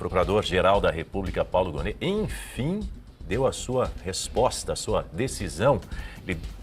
Procurador-Geral da República, Paulo Gonet, enfim, deu a sua resposta, a sua decisão.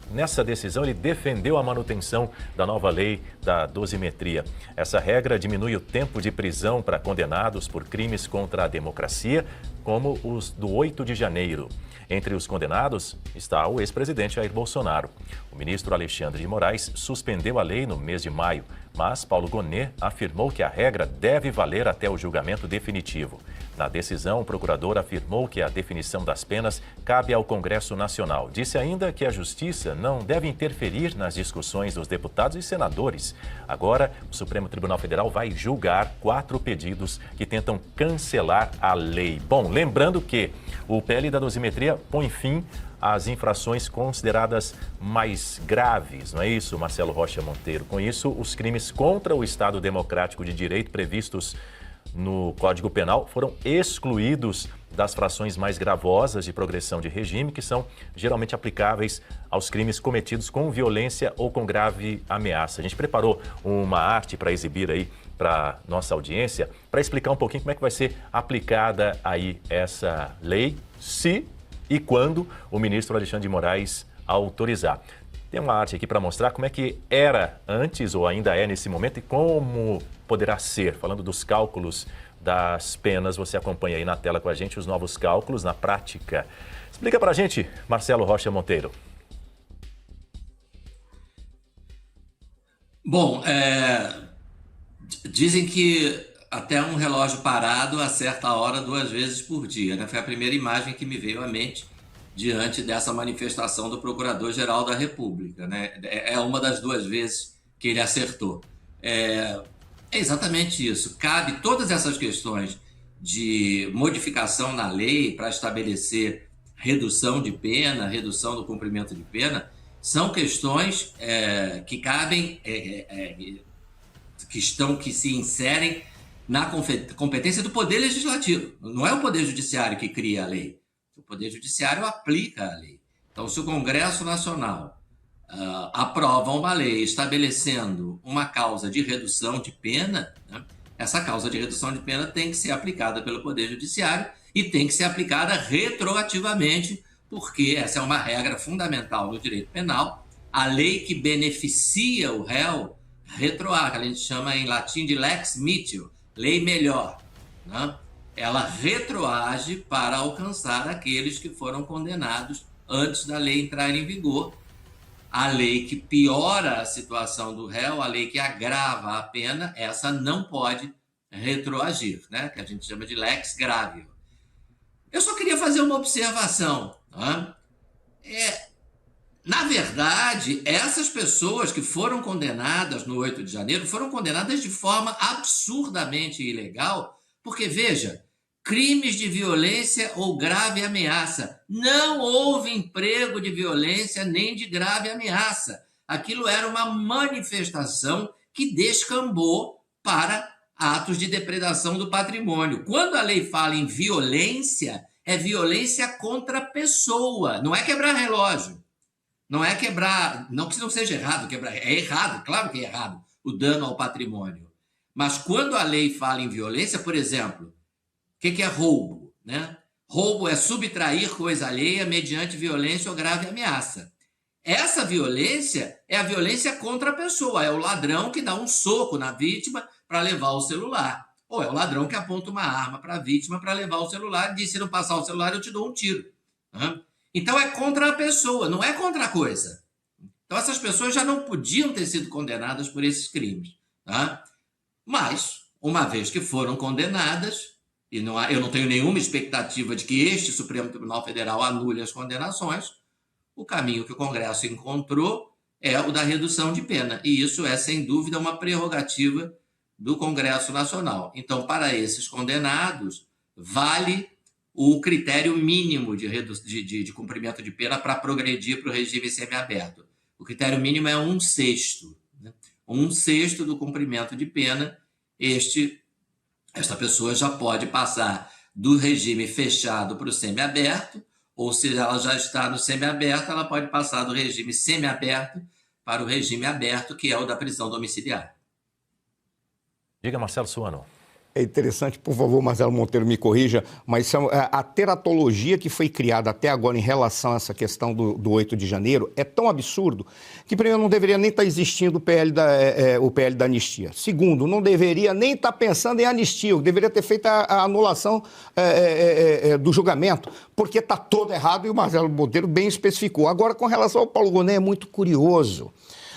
Nessa decisão, ele defendeu a manutenção da nova lei da dosimetria. Essa regra diminui o tempo de prisão para condenados por crimes contra a democracia, como os do 8 de janeiro. Entre os condenados está o ex-presidente Jair Bolsonaro. O ministro Alexandre de Moraes suspendeu a lei no mês de maio, mas Paulo Gonet afirmou que a regra deve valer até o julgamento definitivo. Na decisão, o procurador afirmou que a definição das penas cabe ao Congresso Nacional. Disse ainda que a Justiça não deve interferir nas discussões dos deputados e senadores. Agora, o Supremo Tribunal Federal vai julgar 4 pedidos que tentam cancelar a lei. Bom, lembrando que o PL da dosimetria põe fim às infrações consideradas mais graves, não é isso, Marcelo Rocha Monteiro? Com isso, os crimes contra o Estado Democrático de Direito previstos no Código Penal foram excluídos das frações mais gravosas de progressão de regime, que são geralmente aplicáveis aos crimes cometidos com violência ou com grave ameaça. A gente preparou uma arte para exibir aí para nossa audiência, para explicar um pouquinho como é que vai ser aplicada aí essa lei, se e quando o ministro Alexandre de Moraes autorizar. Tem uma arte aqui para mostrar como é que era antes ou ainda é nesse momento e como poderá ser. Falando dos cálculos das penas, você acompanha aí na tela com a gente os novos cálculos na prática. Explica para a gente, Marcelo Rocha Monteiro. Bom, dizem que até um relógio parado acerta a hora 2 vezes por dia, né? Foi a primeira imagem que me veio à mente diante dessa manifestação do Procurador-Geral da República, né? É uma das 2 vezes que ele acertou. É exatamente isso. Cabe todas essas questões de modificação na lei para estabelecer redução de pena, redução do cumprimento de pena, são questões que cabem, que se inserem na competência do Poder Legislativo. Não é o Poder Judiciário que cria a lei. O Poder Judiciário aplica a lei. Então, se o Congresso Nacional aprova uma lei estabelecendo uma causa de redução de pena, né, essa causa de redução de pena tem que ser aplicada pelo Poder Judiciário e tem que ser aplicada retroativamente, porque essa é uma regra fundamental no direito penal. A lei que beneficia o réu retroage, que a gente chama em latim de lex mitio, lei melhor, né? Ela retroage para alcançar aqueles que foram condenados antes da lei entrar em vigor. A lei que piora a situação do réu, a lei que agrava a pena, essa não pode retroagir, né? Que a gente chama de lex gravio. Eu só queria fazer uma observação, né? Na verdade, essas pessoas que foram condenadas no 8 de janeiro foram condenadas de forma absurdamente ilegal, porque, veja, crimes de violência ou grave ameaça. Não houve emprego de violência nem de grave ameaça. Aquilo era uma manifestação que descambou para atos de depredação do patrimônio. Quando a lei fala em violência, é violência contra a pessoa, não é quebrar relógio. Não é quebrar, não que não seja errado, quebrar, é errado, claro que é errado, o dano ao patrimônio. Mas quando a lei fala em violência, por exemplo, o que é roubo, né? Roubo é subtrair coisa alheia mediante violência ou grave ameaça. Essa violência é a violência contra a pessoa, é o ladrão que dá um soco na vítima para levar o celular. Ou é o ladrão que aponta uma arma para a vítima para levar o celular e diz, se não passar o celular eu te dou um tiro. Né? Então é contra a pessoa, não é contra a coisa. Então essas pessoas já não podiam ter sido condenadas por esses crimes. Tá? Mas, uma vez que foram condenadas, e eu não tenho nenhuma expectativa de que este Supremo Tribunal Federal anule as condenações, o caminho que o Congresso encontrou é o da redução de pena. E isso é, sem dúvida, uma prerrogativa do Congresso Nacional. Então, para esses condenados, vale o critério mínimo de cumprimento de pena para progredir para o regime semiaberto. O critério mínimo é 1/6. Né? 1/6 do cumprimento de pena, esta pessoa já pode passar do regime fechado para o semiaberto, ou se ela já está no semiaberto, ela pode passar do regime semiaberto para o regime aberto, que é o da prisão domiciliar. Diga, Marcelo Suano. É interessante, por favor, Marcelo Monteiro, me corrija, mas a teratologia que foi criada até agora em relação a essa questão do 8 de janeiro é tão absurdo que, primeiro, não deveria nem estar existindo o PL da anistia. Segundo, não deveria nem estar pensando em anistia, deveria ter feito a anulação do julgamento, porque está todo errado e o Marcelo Monteiro bem especificou. Agora, com relação ao Paulo Gonet, é muito curioso.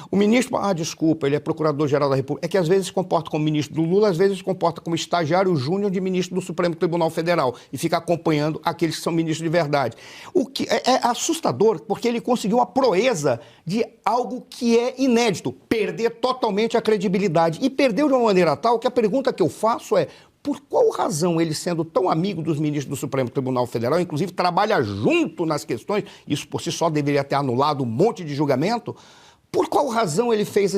O ministro, desculpa, ele é procurador-geral da República, é que às vezes se comporta como ministro do Lula, às vezes se comporta como estagiário júnior de ministro do Supremo Tribunal Federal e fica acompanhando aqueles que são ministros de verdade. O que é assustador, porque ele conseguiu a proeza de algo que é inédito, perder totalmente a credibilidade. E perdeu de uma maneira tal que a pergunta que eu faço é: por qual razão ele, sendo tão amigo dos ministros do Supremo Tribunal Federal, inclusive trabalha junto nas questões, isso por si só deveria ter anulado um monte de julgamento, por qual razão ele fez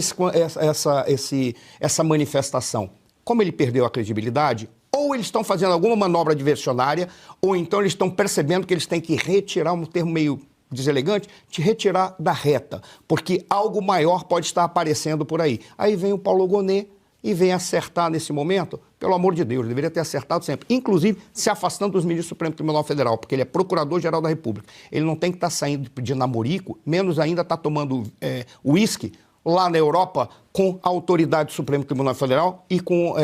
essa manifestação? Como ele perdeu a credibilidade, ou eles estão fazendo alguma manobra diversionária, ou então eles estão percebendo que eles têm que retirar, um termo meio deselegante, de retirar da reta, porque algo maior pode estar aparecendo por aí. Aí vem o Paulo Gonet e vem acertar nesse momento. Pelo amor de Deus, deveria ter acertado sempre. Inclusive, se afastando dos ministros do Supremo Tribunal Federal, porque ele é procurador-geral da República. Ele não tem que estar saindo de namorico, menos ainda estar tomando uísque lá na Europa com a autoridade do Supremo Tribunal Federal e com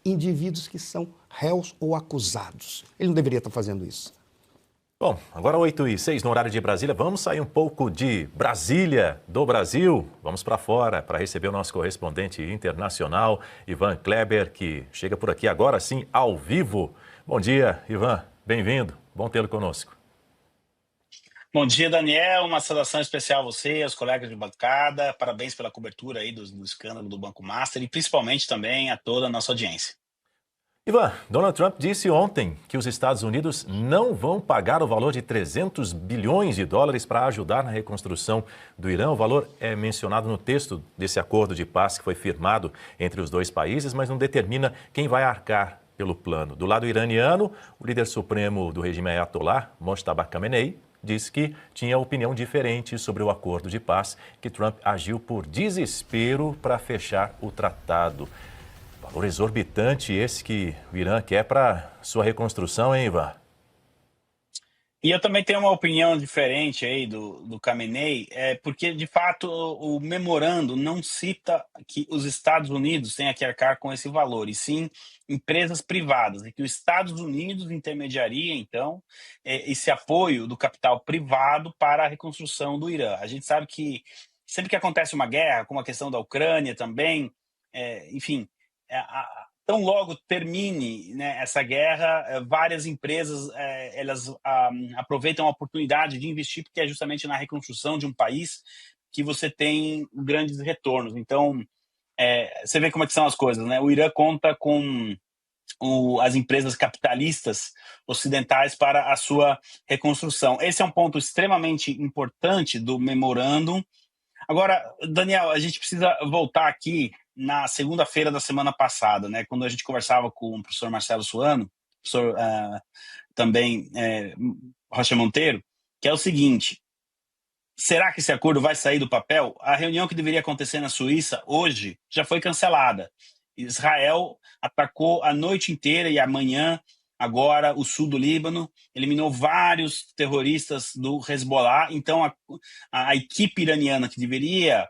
indivíduos que são réus ou acusados. Ele não deveria estar fazendo isso. Bom, agora 8h06 no horário de Brasília. Vamos sair um pouco de Brasília, do Brasil. Vamos para fora para receber o nosso correspondente internacional, Ivan Kleber, que chega por aqui agora sim, ao vivo. Bom dia, Ivan. Bem-vindo. Bom tê-lo conosco. Bom dia, Daniel. Uma saudação especial a você, aos colegas de bancada. Parabéns pela cobertura aí do escândalo do Banco Master e principalmente também a toda a nossa audiência. Ivan, Donald Trump disse ontem que os Estados Unidos não vão pagar o valor de 300 bilhões de dólares para ajudar na reconstrução do Irã. O valor é mencionado no texto desse acordo de paz que foi firmado entre os dois países, mas não determina quem vai arcar pelo plano. Do lado iraniano, o líder supremo do regime Ayatollah, Mojtaba Khamenei, disse que tinha opinião diferente sobre o acordo de paz, que Trump agiu por desespero para fechar o tratado. Valor exorbitante esse que o Irã quer para sua reconstrução, hein, Ivan? E eu também tenho uma opinião diferente aí do Khamenei, porque, de fato, o memorando não cita que os Estados Unidos têm que arcar com esse valor, e sim empresas privadas, e que os Estados Unidos intermediaria, então, esse apoio do capital privado para a reconstrução do Irã. A gente sabe que sempre que acontece uma guerra, como a questão da Ucrânia também, enfim, tão logo termine, né, essa guerra, várias empresas elas aproveitam a oportunidade de investir, porque é justamente na reconstrução de um país que você tem grandes retornos. Então, você vê como é que são as coisas, né? O Irã conta com as empresas capitalistas ocidentais para a sua reconstrução. Esse é um ponto extremamente importante do memorando. Agora, Daniel, a gente precisa voltar aqui na segunda-feira da semana passada, né, quando a gente conversava com o professor Marcelo Suano, professor também Rocha Monteiro, que é o seguinte: será que esse acordo vai sair do papel? A reunião que deveria acontecer na Suíça hoje já foi cancelada. Israel atacou a noite inteira e amanhã, agora, o sul do Líbano, eliminou vários terroristas do Hezbollah. Então, a equipe iraniana que deveria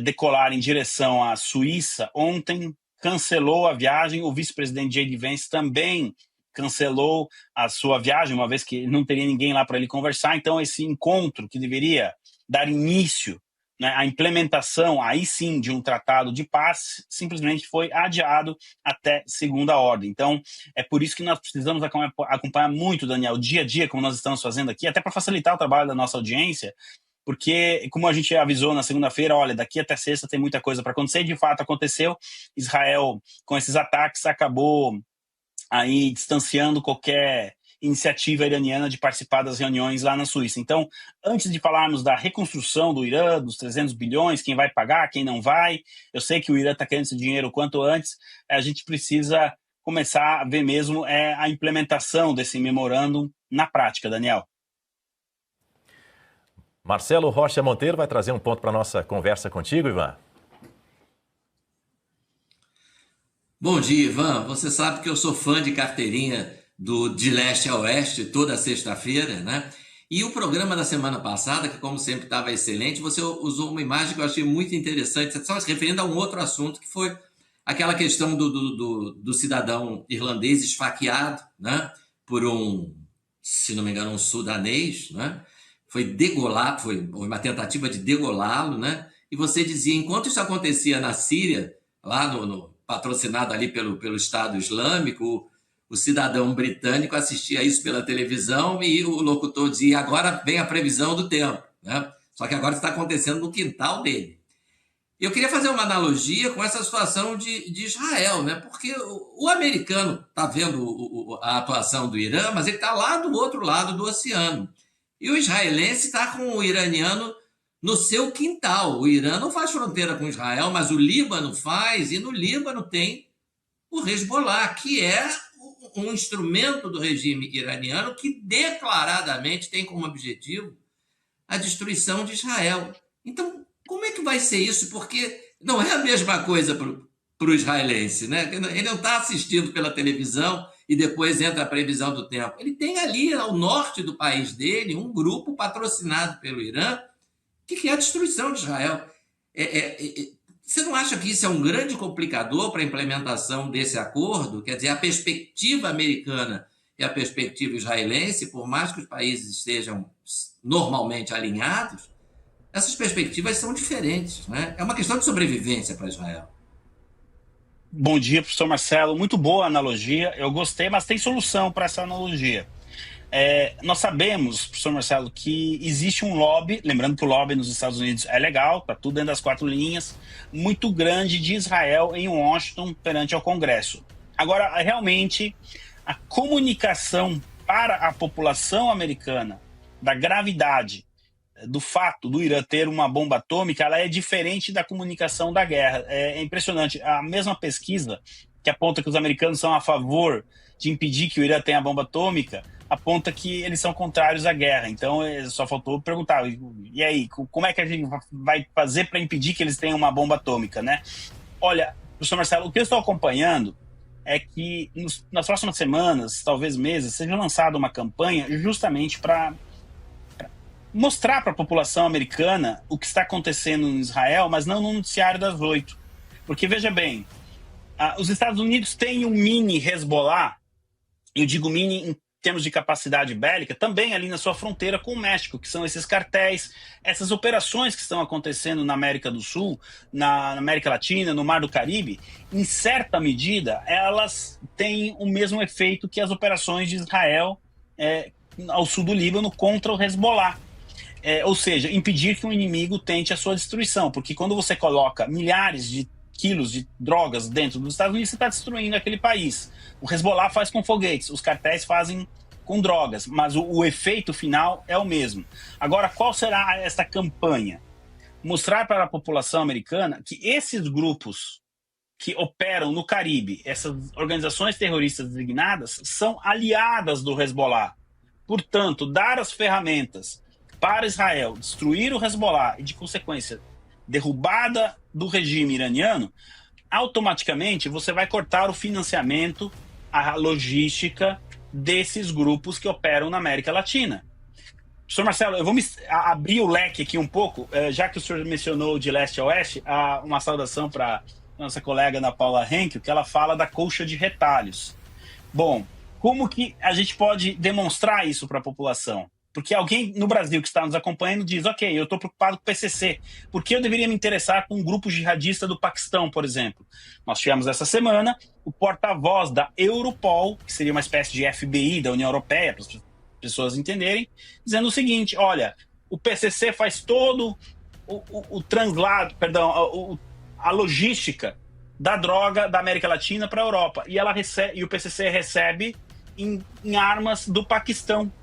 decolar em direção à Suíça ontem cancelou a viagem. O vice-presidente J.D. Vance também cancelou a sua viagem, uma vez que não teria ninguém lá para ele conversar. Então, esse encontro que deveria dar início, né, à implementação, aí sim, de um tratado de paz, simplesmente foi adiado até segunda ordem. Então, é por isso que nós precisamos acompanhar muito, Daniel, dia a dia, como nós estamos fazendo aqui, até para facilitar o trabalho da nossa audiência, porque, como a gente avisou na segunda-feira, olha, daqui até sexta tem muita coisa para acontecer, e de fato aconteceu. Israel, com esses ataques, acabou aí distanciando qualquer iniciativa iraniana de participar das reuniões lá na Suíça. Então, antes de falarmos da reconstrução do Irã, dos 300 bilhões, quem vai pagar, quem não vai, eu sei que o Irã está querendo esse dinheiro o quanto antes, a gente precisa começar a ver mesmo a implementação desse memorândum na prática, Daniel. Marcelo Rocha Monteiro vai trazer um ponto para a nossa conversa contigo, Ivan. Bom dia, Ivan. Você sabe que eu sou fã de carteirinha De Leste a Oeste toda sexta-feira, né? E o programa da semana passada, que como sempre estava excelente, você usou uma imagem que eu achei muito interessante, só se referindo a um outro assunto, que foi aquela questão do cidadão irlandês esfaqueado, né? Por se não me engano, um sudanês, né? Foi degolado, foi uma tentativa de degolá-lo, né? E você dizia, enquanto isso acontecia na Síria, lá patrocinado ali pelo Estado Islâmico, o cidadão britânico assistia isso pela televisão e o locutor dizia, agora vem a previsão do tempo, né? Só que agora está acontecendo no quintal dele. Eu queria fazer uma analogia com essa situação de Israel, né? Porque o americano está vendo a atuação do Irã, mas ele está lá do outro lado do oceano. E o israelense está com o iraniano no seu quintal. O Irã não faz fronteira com Israel, mas o Líbano faz, e no Líbano tem o Hezbollah, que é um instrumento do regime iraniano que declaradamente tem como objetivo a destruição de Israel. Então, como é que vai ser isso? Porque não é a mesma coisa para o israelense, né? Ele não está assistindo pela televisão e depois entra a previsão do tempo. Ele tem ali, ao norte do país dele, um grupo patrocinado pelo Irã que quer a destruição de Israel. Você não acha que isso é um grande complicador para a implementação desse acordo? Quer dizer, a perspectiva americana e a perspectiva israelense, por mais que os países estejam normalmente alinhados, essas perspectivas são diferentes, né? É uma questão de sobrevivência para Israel. Bom dia, professor Marcelo. Muito boa a analogia. Eu gostei, mas tem solução para essa analogia. Nós sabemos, professor Marcelo, que existe um lobby, lembrando que o lobby nos Estados Unidos é legal, está tudo dentro das 4 linhas, muito grande de Israel em Washington perante ao Congresso. Agora, realmente, a comunicação para a população americana da gravidade do fato do Irã ter uma bomba atômica, ela é diferente da comunicação da guerra. É impressionante. A mesma pesquisa que aponta que os americanos são a favor de impedir que o Irã tenha bomba atômica, aponta que eles são contrários à guerra. Então, só faltou perguntar, e aí, como é que a gente vai fazer para impedir que eles tenham uma bomba atômica, né? Olha, professor Marcelo, o que eu estou acompanhando é que nas próximas semanas, talvez meses, seja lançada uma campanha justamente para mostrar para a população americana o que está acontecendo em Israel, mas não no noticiário das 8. Porque, veja bem, os Estados Unidos têm um mini Hezbollah, eu digo mini em termos de capacidade bélica, também ali na sua fronteira com o México, que são esses cartéis, essas operações que estão acontecendo na América do Sul, na América Latina, no Mar do Caribe, em certa medida, elas têm o mesmo efeito que as operações de Israel ao sul do Líbano contra o Hezbollah. Ou seja, impedir que um inimigo tente a sua destruição, porque quando você coloca milhares de quilos de drogas dentro dos Estados Unidos, você está destruindo aquele país. O Hezbollah faz com foguetes, os cartéis fazem com drogas, mas o efeito final é o mesmo. Agora, qual será esta campanha? Mostrar para a população americana que esses grupos que operam no Caribe, essas organizações terroristas designadas, são aliadas do Hezbollah. Portanto, dar as ferramentas para Israel destruir o Hezbollah e, de consequência, derrubada do regime iraniano, automaticamente você vai cortar o financiamento, a logística desses grupos que operam na América Latina. Professor Marcelo, eu vou abrir o leque aqui um pouco, já que o senhor mencionou de leste a oeste, uma saudação para nossa colega Ana Paula Henkel, que ela fala da colcha de retalhos. Bom, como que a gente pode demonstrar isso para a população? Porque alguém no Brasil que está nos acompanhando diz, ok, eu estou preocupado com o PCC, por que eu deveria me interessar com um grupo jihadista do Paquistão, por exemplo? Nós tivemos essa semana o porta-voz da Europol, que seria uma espécie de FBI da União Europeia, para as pessoas entenderem, dizendo o seguinte, olha, o PCC faz todo o translado, perdão, a logística da droga da América Latina para a Europa, e o PCC recebe em armas do Paquistão.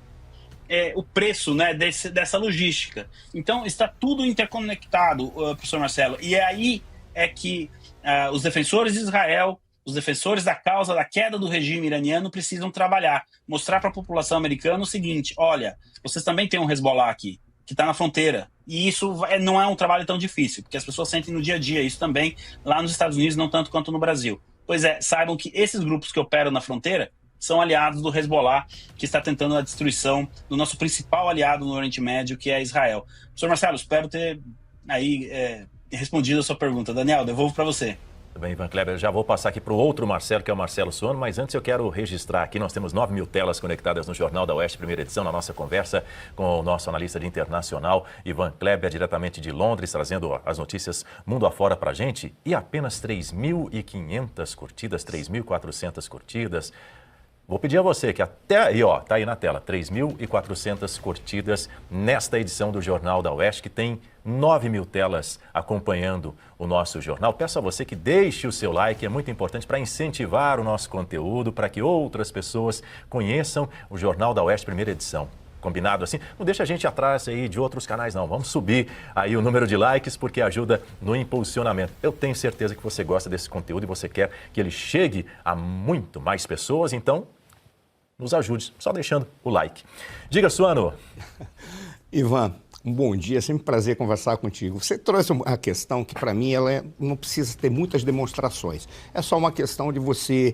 O preço, né, dessa logística. Então, está tudo interconectado, professor Marcelo. E é aí que os defensores de Israel, os defensores da causa da queda do regime iraniano precisam trabalhar. Mostrar para a população americana o seguinte, olha, vocês também têm um Hezbollah aqui, que está na fronteira. E isso não é um trabalho tão difícil, porque as pessoas sentem no dia a dia isso também, lá nos Estados Unidos, não tanto quanto no Brasil. Pois é, saibam que esses grupos que operam na fronteira são aliados do Hezbollah, que está tentando a destruição do nosso principal aliado no Oriente Médio, que é Israel. Professor Marcelo, espero ter aí respondido a sua pergunta. Daniel, devolvo para você. Tudo bem, Ivan Kleber. Eu já vou passar aqui para o outro Marcelo, que é o Marcelo Suano, mas antes eu quero registrar aqui, nós temos 9.000 telas conectadas no Jornal da Oeste, primeira edição, na nossa conversa com o nosso analista de internacional, Ivan Kleber, diretamente de Londres, trazendo as notícias mundo afora para a gente. E apenas 3.500 curtidas, 3.400 curtidas. Vou pedir a você que até aí, ó, tá aí na tela, 3.400 curtidas nesta edição do Jornal da Oeste, que tem 9.000 telas acompanhando o nosso jornal. Peço a você que deixe o seu like, é muito importante para incentivar o nosso conteúdo, para que outras pessoas conheçam o Jornal da Oeste, primeira edição. Combinado assim? Não deixa a gente atrás aí de outros canais, não. Vamos subir aí o número de likes, porque ajuda no impulsionamento. Eu tenho certeza que você gosta desse conteúdo e você quer que ele chegue a muito mais pessoas, então nos ajude, só deixando o like. Diga, Suano. Ivan, um bom dia, é sempre um prazer conversar contigo. Você trouxe uma questão que, para mim, ela não precisa ter muitas demonstrações. É só uma questão de você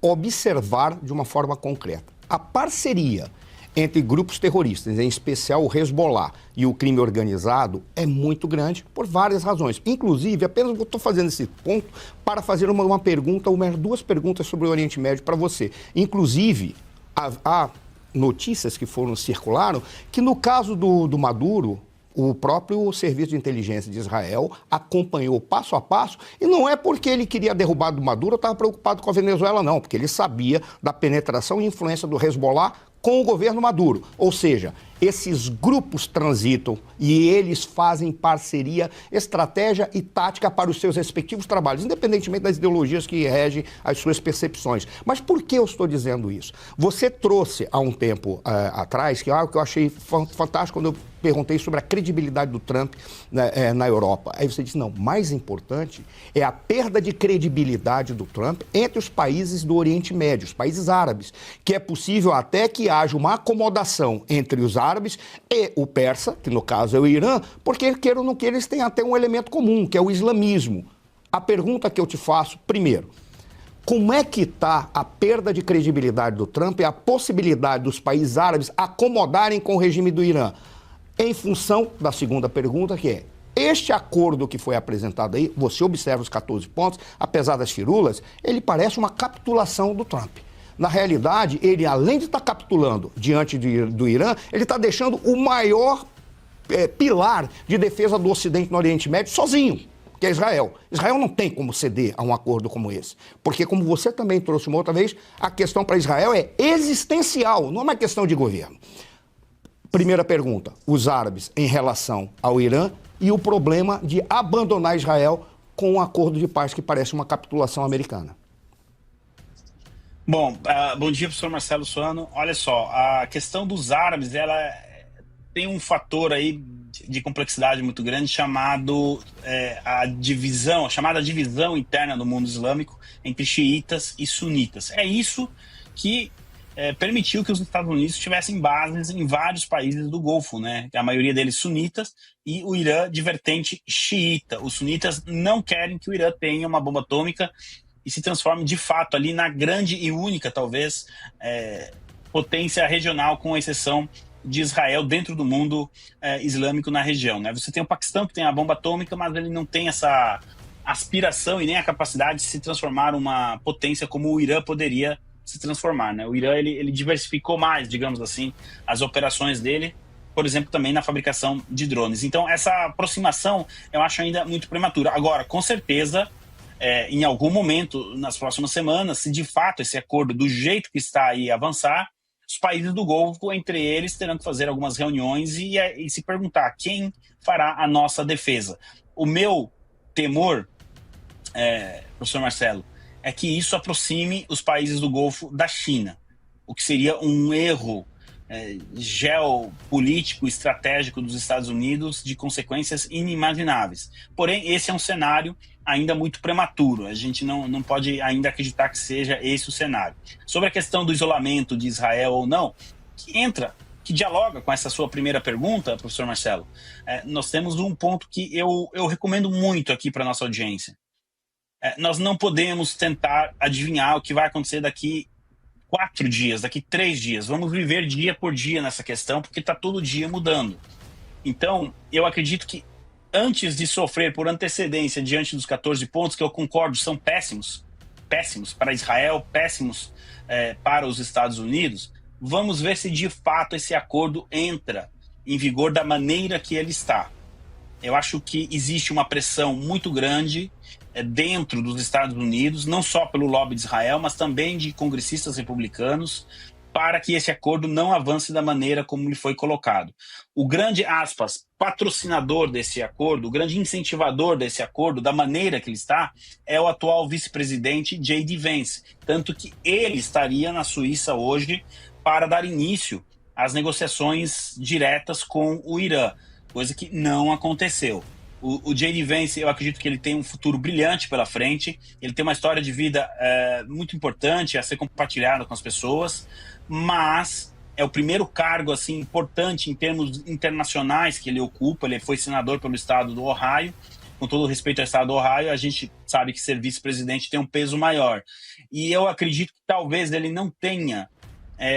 observar de uma forma concreta. A parceria entre grupos terroristas, em especial o Hezbollah e o crime organizado, é muito grande por várias razões. Inclusive, apenas eu estou fazendo esse ponto para fazer uma pergunta, duas perguntas sobre o Oriente Médio para você. Inclusive, há notícias que circularam que no caso do Maduro, o próprio Serviço de Inteligência de Israel acompanhou passo a passo, e não é porque ele queria derrubar do Maduro, eu estava preocupado com a Venezuela, não, porque ele sabia da penetração e influência do Hezbollah com o governo Maduro. Ou seja, esses grupos transitam e eles fazem parceria, estratégia e tática para os seus respectivos trabalhos, independentemente das ideologias que regem as suas percepções. Mas por que eu estou dizendo isso? Você trouxe há um tempo atrás, que é algo que eu achei fantástico quando eu perguntei sobre a credibilidade do Trump na Europa. Aí você disse, não, mais importante é a perda de credibilidade do Trump entre os países do Oriente Médio, os países árabes, que é possível até que haja uma acomodação entre os árabes e o persa, que no caso é o Irã, porque queira ou não queira, eles têm até um elemento comum, que é o islamismo. A pergunta que eu te faço, primeiro, como é que está a perda de credibilidade do Trump e a possibilidade dos países árabes acomodarem com o regime do Irã? Em função da segunda pergunta, que é, este acordo que foi apresentado aí, você observa os 14 pontos, apesar das firulas, ele parece uma capitulação do Trump. Na realidade, ele, além de estar capitulando diante do Irã, ele está deixando o maior pilar de defesa do Ocidente no Oriente Médio sozinho, que é Israel. Israel não tem como ceder a um acordo como esse. Porque, como você também trouxe uma outra vez, a questão para Israel é existencial, não é uma questão de governo. Primeira pergunta, os árabes em relação ao Irã e o problema de abandonar Israel com um acordo de paz que parece uma capitulação americana. Bom, bom dia, professor Marcelo Suano. Olha só, a questão dos árabes, ela tem um fator aí de complexidade muito grande chamado a chamada divisão interna do mundo islâmico entre xiitas e sunitas. É isso que permitiu que os Estados Unidos tivessem bases em vários países do Golfo, né? A maioria deles sunitas e o Irã de vertente xiita. Os sunitas não querem que o Irã tenha uma bomba atômica e se transforme de fato ali na grande e única, talvez, potência regional, com exceção de Israel dentro do mundo islâmico na região, né? Você tem o Paquistão, que tem a bomba atômica, mas ele não tem essa aspiração e nem a capacidade de se transformar uma potência como o Irã poderia se transformar, né? O Irã ele diversificou mais, digamos assim, as operações dele, por exemplo, também na fabricação de drones. Então, essa aproximação eu acho ainda muito prematura. Agora, com certeza, em algum momento, nas próximas semanas, se de fato esse acordo, do jeito que está aí, avançar, os países do Golfo, entre eles, terão que fazer algumas reuniões e se perguntar quem fará a nossa defesa. O meu temor, professor Marcelo, é que isso aproxime os países do Golfo da China, o que seria um erro geopolítico, estratégico dos Estados Unidos de consequências inimagináveis. Porém, esse é um cenário ainda muito prematuro. A gente não pode ainda acreditar que seja esse o cenário. Sobre a questão do isolamento de Israel ou não, que dialoga com essa sua primeira pergunta, professor Marcelo, nós temos um ponto que eu recomendo muito aqui para a nossa audiência. nós não podemos tentar adivinhar o que vai acontecer daqui 4 dias, daqui 3 dias. Vamos viver dia por dia nessa questão, porque está todo dia mudando. Então, eu acredito que antes de sofrer por antecedência diante dos 14 pontos, que eu concordo são péssimos para Israel, péssimos para os Estados Unidos, vamos ver se de fato esse acordo entra em vigor da maneira que ele está. Eu acho que existe uma pressão muito grande dentro dos Estados Unidos, não só pelo lobby de Israel, mas também de congressistas republicanos, para que esse acordo não avance da maneira como ele foi colocado. O grande, aspas, patrocinador desse acordo, o grande incentivador desse acordo, da maneira que ele está, é o atual vice-presidente J.D. Vance. Tanto que ele estaria na Suíça hoje para dar início às negociações diretas com o Irã, coisa que não aconteceu. O J.D. Vance, eu acredito que ele tem um futuro brilhante pela frente, ele tem uma história de vida muito importante a ser compartilhada com as pessoas, mas é o primeiro cargo assim importante em termos internacionais que ele ocupa. Ele foi senador pelo estado do Ohio. Com todo respeito ao estado do Ohio, a gente sabe que ser vice-presidente tem um peso maior. E eu acredito que talvez ele não tenha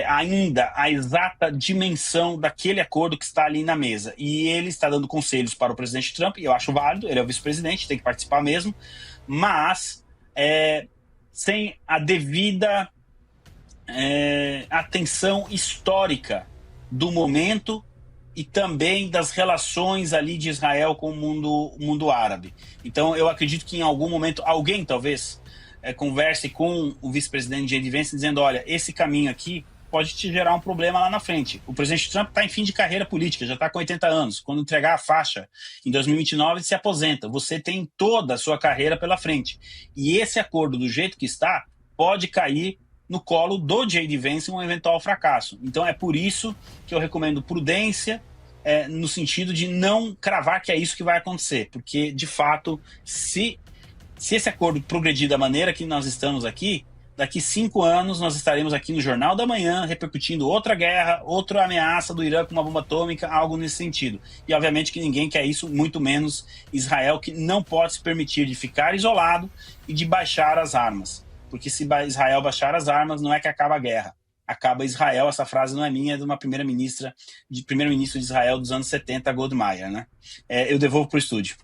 ainda a exata dimensão daquele acordo que está ali na mesa. E ele está dando conselhos para o presidente Trump, e eu acho válido, ele é o vice-presidente, tem que participar mesmo, mas sem a devida atenção histórica do momento e também das relações ali de Israel com o mundo árabe. Então eu acredito que em algum momento alguém talvez converse com o vice-presidente J.D. Vance dizendo, olha, esse caminho aqui pode te gerar um problema lá na frente. O presidente Trump está em fim de carreira política, já está com 80 anos. Quando entregar a faixa em 2029, ele se aposenta. Você tem toda a sua carreira pela frente. E esse acordo, do jeito que está, pode cair no colo do J.D. Vance um eventual fracasso. Então é por isso que eu recomendo prudência, no sentido de não cravar que é isso que vai acontecer. Porque, de fato, se esse acordo progredir da maneira que nós estamos aqui, daqui 5 anos nós estaremos aqui no Jornal da Manhã repercutindo outra guerra, outra ameaça do Irã com uma bomba atômica, algo nesse sentido. E obviamente que ninguém quer isso, muito menos Israel, que não pode se permitir de ficar isolado e de baixar as armas. Porque se Israel baixar as armas, não é que acaba a guerra. Acaba Israel. Essa frase não é minha, é de uma primeiro-ministro de Israel dos anos 70, Goldmeier, né? Eu devolvo para o estúdio.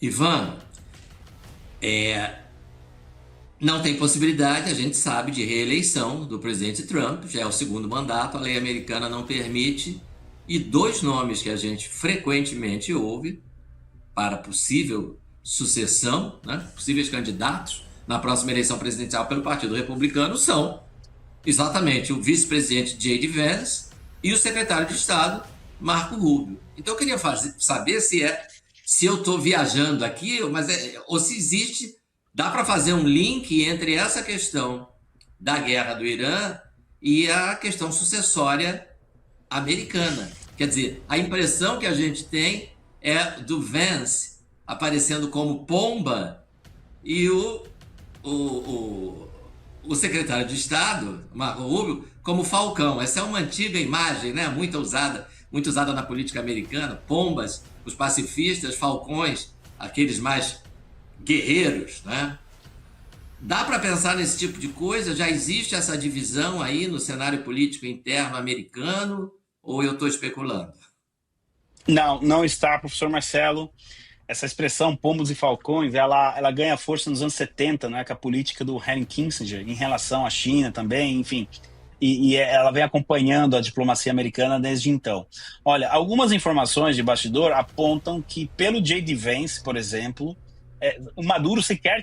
Ivan, não tem possibilidade, a gente sabe, de reeleição do presidente Trump, já é o segundo mandato, a lei americana não permite, e 2 nomes que a gente frequentemente ouve para possível sucessão, né, possíveis candidatos na próxima eleição presidencial pelo Partido Republicano são exatamente o vice-presidente J.D. Vance e o secretário de Estado, Marco Rubio. Então eu queria saber se eu estou viajando aqui, ou se existe, dá para fazer um link entre essa questão da guerra do Irã e a questão sucessória americana. Quer dizer, a impressão que a gente tem é do Vance aparecendo como pomba e o secretário de Estado, Marco Rubio, como falcão. Essa é uma antiga imagem, né? Muito usada na política americana. Pombas, os pacifistas, falcões, aqueles mais guerreiros, né? Dá para pensar nesse tipo de coisa? Já existe essa divisão aí no cenário político interno americano? Ou eu estou especulando? Não está, professor Marcelo. Essa expressão pombos e falcões, ela ganha força nos anos 70, né, com a política do Henry Kissinger em relação à China também, enfim. E ela vem acompanhando a diplomacia americana desde então. Olha, algumas informações de bastidor apontam que pelo J.D. Vance, por exemplo, o Maduro sequer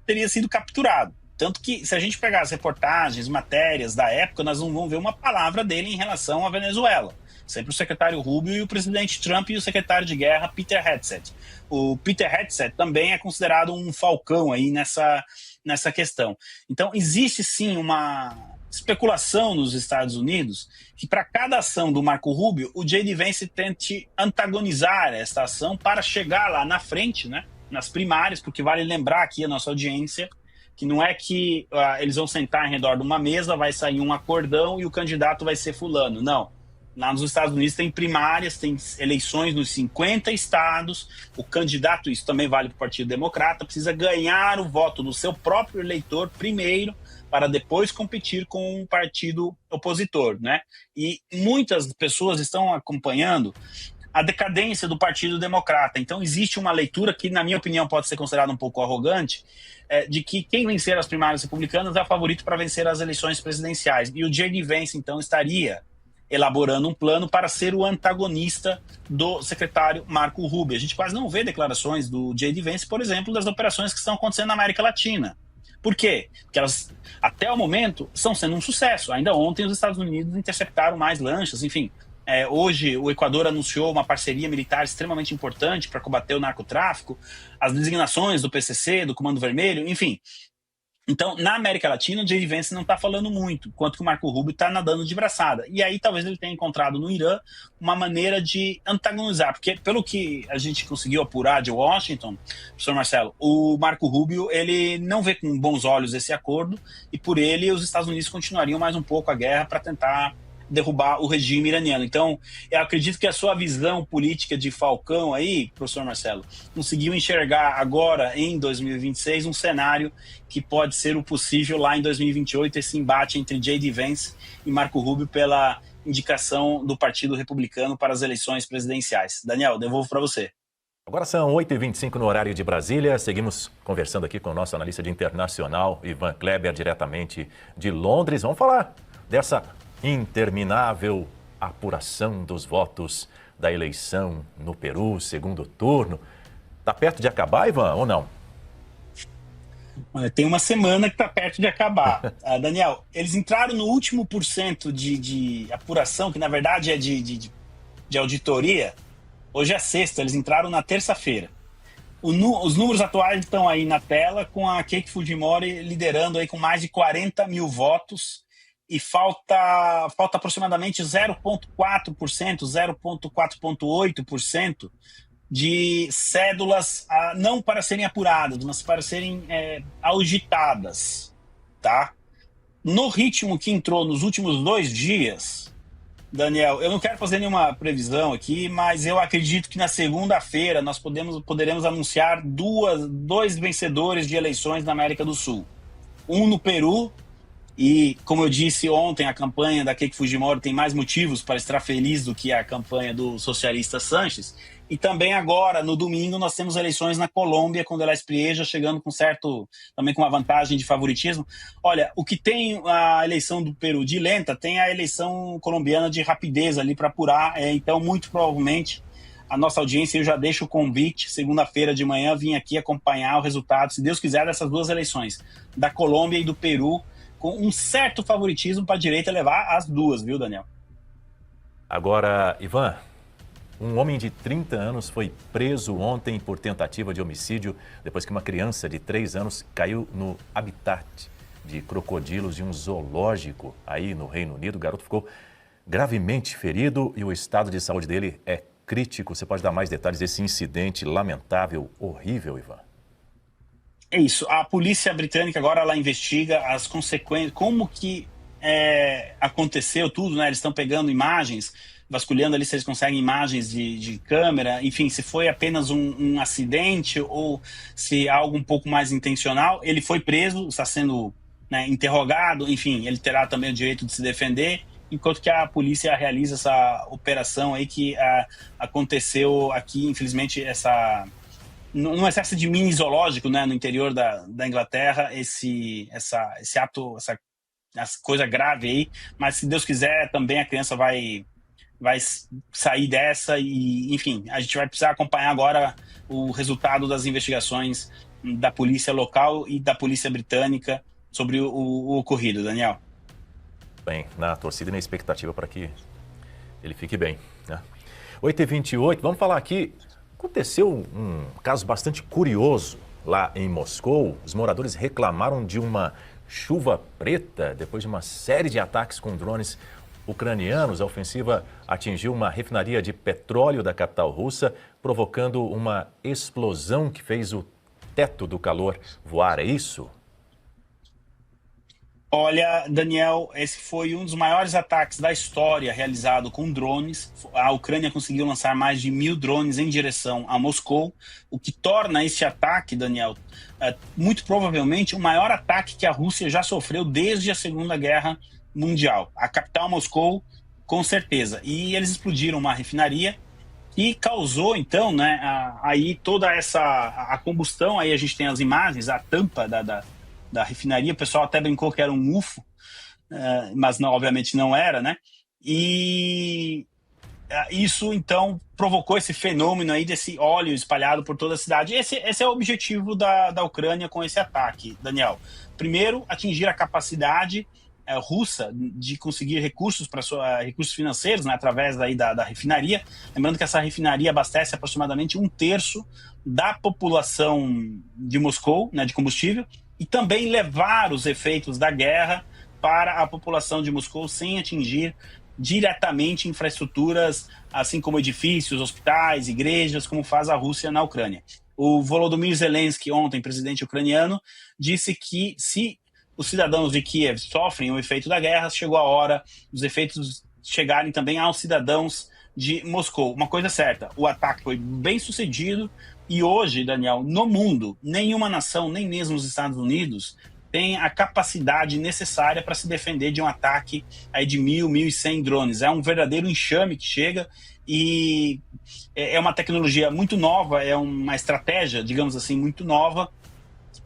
teria sido capturado. Tanto que, se a gente pegar as reportagens, matérias da época, nós não vamos ver uma palavra dele em relação à Venezuela. Sempre o secretário Rubio e o presidente Trump e o secretário de guerra Peter Hegseth. O Peter Hegseth também é considerado um falcão aí nessa questão. Então, existe sim uma especulação nos Estados Unidos que para cada ação do Marco Rubio, o J.D. Vance tente antagonizar esta ação para chegar lá na frente, né, nas primárias, porque vale lembrar aqui a nossa audiência que não é que eles vão sentar em redor de uma mesa, vai sair um acordão e o candidato vai ser fulano. Não. Lá nos Estados Unidos tem primárias, tem eleições nos 50 estados. O candidato, isso também vale para o Partido Democrata, precisa ganhar o voto do seu próprio eleitor primeiro, para depois competir com um partido opositor, né? E muitas pessoas estão acompanhando a decadência do Partido Democrata. Então existe uma leitura que, na minha opinião, pode ser considerada um pouco arrogante, de que quem vencer as primárias republicanas é o favorito para vencer as eleições presidenciais. E o J.D. Vance, então, estaria elaborando um plano para ser o antagonista do secretário Marco Rubio. A gente quase não vê declarações do J.D. Vance, por exemplo, das operações que estão acontecendo na América Latina. Por quê? Porque elas, até o momento, estão sendo um sucesso. Ainda ontem os Estados Unidos interceptaram mais lanchas, enfim. Hoje o Equador anunciou uma parceria militar extremamente importante para combater o narcotráfico, as designações do PCC, do Comando Vermelho, enfim. Então, na América Latina, o J.D. Vance não está falando muito, enquanto que o Marco Rubio está nadando de braçada. E aí talvez ele tenha encontrado no Irã uma maneira de antagonizar, porque pelo que a gente conseguiu apurar de Washington, professor Marcelo, o Marco Rubio ele não vê com bons olhos esse acordo, e por ele os Estados Unidos continuariam mais um pouco a guerra para tentar derrubar o regime iraniano. Então, eu acredito que a sua visão política de Falcão aí, professor Marcelo, conseguiu enxergar agora, em 2026, um cenário que pode ser o possível lá em 2028, esse embate entre J.D. Vance e Marco Rubio pela indicação do Partido Republicano para as eleições presidenciais. Daniel, devolvo para você. Agora são 8h25 no horário de Brasília. Seguimos conversando aqui com o nosso analista de internacional, Ivan Kleber, diretamente de Londres. Vamos falar dessa interminável apuração dos votos da eleição no Peru, segundo turno. Está perto de acabar, Ivan, ou não? Tem uma semana que está perto de acabar. Daniel, eles entraram no último % de apuração, que na verdade é de auditoria. Hoje é sexta, eles entraram na terça-feira. Os números atuais estão aí na tela, com a Keiko Fujimori liderando aí com mais de 40 mil votos. E falta aproximadamente 0,4%, 0,4,8% de cédulas não para serem apuradas, mas para serem auditadas, tá? No ritmo que entrou nos últimos 2 dias, Daniel, eu não quero fazer nenhuma previsão aqui, mas eu acredito que na segunda-feira nós poderemos anunciar 2 vencedores de eleições na América do Sul. Um no Peru. E, como eu disse ontem, a campanha da Keiko Fujimori tem mais motivos para estar feliz do que a campanha do socialista Sanches. E também agora, no domingo, nós temos eleições na Colômbia, com Delés Prieja chegando também com uma vantagem de favoritismo. Olha, o que tem a eleição do Peru de lenta, tem a eleição colombiana de rapidez ali para apurar. Então, muito provavelmente, a nossa audiência, eu já deixo o convite, segunda-feira de manhã, vim aqui acompanhar o resultado, se Deus quiser, dessas 2 eleições, da Colômbia e do Peru, com um certo favoritismo para a direita levar as 2, viu, Daniel? Agora, Ivan, um homem de 30 anos foi preso ontem por tentativa de homicídio depois que uma criança de 3 anos caiu no habitat de crocodilos de um zoológico aí no Reino Unido. O garoto ficou gravemente ferido e o estado de saúde dele é crítico. Você pode dar mais detalhes desse incidente lamentável, horrível, Ivan? É isso. A polícia britânica agora ela investiga as consequências, como que aconteceu tudo, né? Eles estão pegando imagens, vasculhando ali se eles conseguem imagens de câmera, enfim, se foi apenas um acidente ou se algo um pouco mais intencional. Ele foi preso, está sendo, né, interrogado, enfim, ele terá também o direito de se defender, enquanto que a polícia realiza essa operação aí que aconteceu aqui, infelizmente, numa espécie de mini zoológico, né, no interior da Inglaterra, esse ato, essa coisa grave aí, mas se Deus quiser também a criança vai sair dessa e, enfim, a gente vai precisar acompanhar agora o resultado das investigações da polícia local e da polícia britânica sobre o ocorrido, Daniel. Bem, na torcida e na expectativa para que ele fique bem, né? 8h28, vamos falar aqui. Aconteceu um caso bastante curioso lá em Moscou. Os moradores reclamaram de uma chuva preta depois de uma série de ataques com drones ucranianos. A ofensiva atingiu uma refinaria de petróleo da capital russa, provocando uma explosão que fez o teto do calor voar. É isso? Olha, Daniel, esse foi um dos maiores ataques da história realizado com drones. A Ucrânia conseguiu lançar mais de 1.000 drones em direção a Moscou, o que torna esse ataque, Daniel, muito provavelmente o maior ataque que a Rússia já sofreu desde a Segunda Guerra Mundial. A capital Moscou, com certeza. E eles explodiram uma refinaria e causou, então, né, aí toda a combustão. Aí a gente tem as imagens, a tampa da refinaria. O pessoal até brincou que era um UFO, mas não, obviamente não era, né? E isso, então, provocou esse fenômeno aí desse óleo espalhado por toda a cidade. Esse é o objetivo da Ucrânia com esse ataque, Daniel. Primeiro, atingir a capacidade russa de conseguir recursos recursos financeiros, né, através daí da refinaria. Lembrando que essa refinaria abastece aproximadamente 1/3 da população de Moscou, né, de combustível, e também levar os efeitos da guerra para a população de Moscou sem atingir diretamente infraestruturas, assim como edifícios, hospitais, igrejas, como faz a Rússia na Ucrânia. O Volodymyr Zelensky, ontem, presidente ucraniano, disse que se os cidadãos de Kiev sofrem o efeito da guerra, chegou a hora dos efeitos chegarem também aos cidadãos de Moscou. Uma coisa é certa, o ataque foi bem sucedido e hoje, Daniel, no mundo, nenhuma nação, nem mesmo os Estados Unidos, tem a capacidade necessária para se defender de um ataque aí de 1.000, 1.100 drones. É um verdadeiro enxame que chega e é uma tecnologia muito nova, é uma estratégia, digamos assim, muito nova,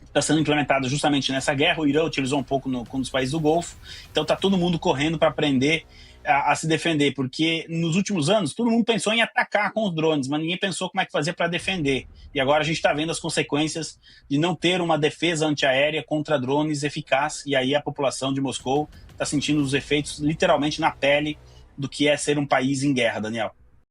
está sendo implementada justamente nessa guerra. O Irã utilizou um pouco com os países do Golfo, então está todo mundo correndo para aprender a se defender, porque nos últimos anos todo mundo pensou em atacar com os drones, mas ninguém pensou como é que fazer para defender. E agora a gente está vendo as consequências de não ter uma defesa antiaérea contra drones eficaz, e aí a população de Moscou está sentindo os efeitos literalmente na pele do que é ser um país em guerra, Daniel.